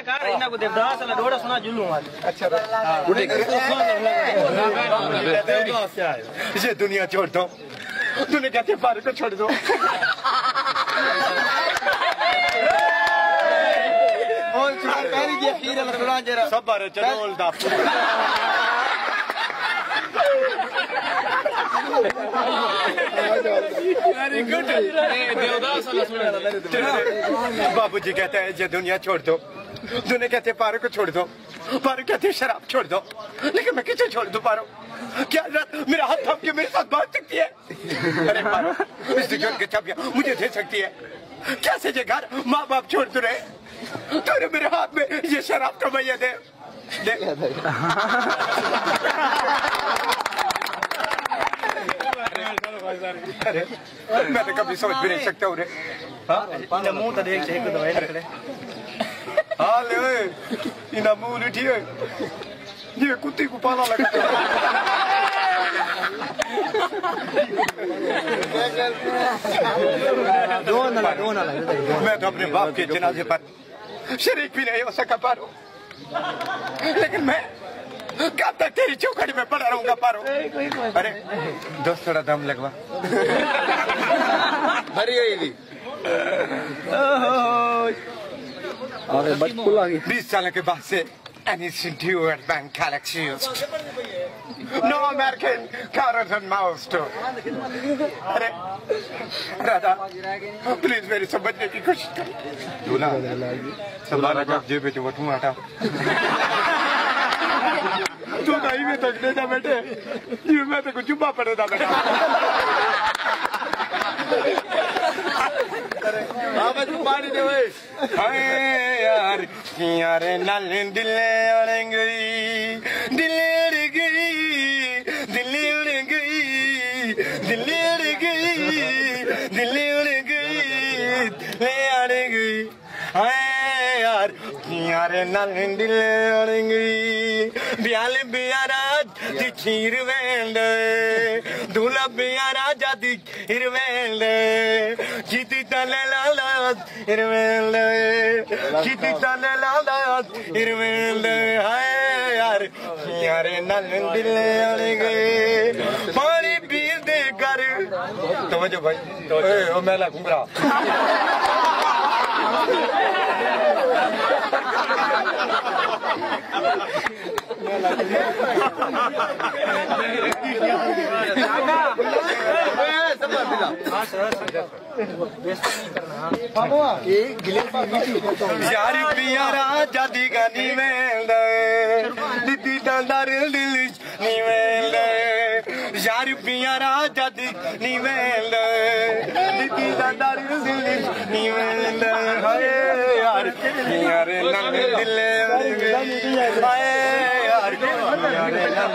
इना को देवदास वाला डोड़ा सुना जुलूम वाले। अच्छा बुढ़े ये दुनिया छोड़ दो, तूने कहते पार को छोड़ दो। सब बारे चलो बाबूजी कहते हैं ये दुनिया छोड़ दो, तूने कहते पारो को छोड़ दो, पारो कहते शराब छोड़ दो, लेकिन मैं किसे छोड़ दूं पारो? क्या मेरा हाथ थाम के मेरे साथ बात सकती है? अरे पारो इस दुनिया की चाबियां मुझे दे सकती है? कैसे ये घर माँ बाप छोड़ दो रहे, तूने मेरे हाथ में ये शराब का मैया दे अरे मैं तो कभी सोच भी नहीं सकता उन्हें। हाँ मुंह तो देख चेक दवाई रखले। हाँ ले इना मुंह नहीं ठीक है, ये कुत्ते को पाला लगा। मैं तो अपने बाप के जनाजे पर शरीक भी नहीं हो सका पारो, लेकिन मैं कब तक तेरी चौखड़ी में पड़ा रहूंगा पारो? अरे दोस्त थोड़ा दम लगवा। भरी हुई 20 साल के बाद से anything to do at Bank Galaxy used. No American carrot and mouse too. अरे राधा प्लीज मेरी समझने की कोशिश कर। तू ना संभाला जब जेब में जो तू हटा तू नहीं में तक ले जा बेटे, ये मैं तो कुछ चुप्पा पड़े था बेटा। मैं तू पानी दे भाई। हाय यार यारे नल दिले उड़ गई, दिले उड़ गई, दिले उड़ गई, दिले उड़ गई, दिले उड़ गई, ले उड़ गई। हाय यार यारे नल दिले उड़ गई, ब्याल बियाराज दी खीर वेंद, दूल्हा बियाराज दी खीर वेंद, जीती तले लालाज हिरवेंद, जीती तले लालाज हिरवेंद। हाय यार यारे नल दिले उड़ गए, पानी पीर दे कर तो वजह भाई ओ मेला घुमरा। यारी पियारा जादी गानी में दीदी डांडार दिल नी में यारी पियारा जादी नी में दीदी डांडार दिल नी में। हाय यार यारे नल दिल हाय यार यारे नल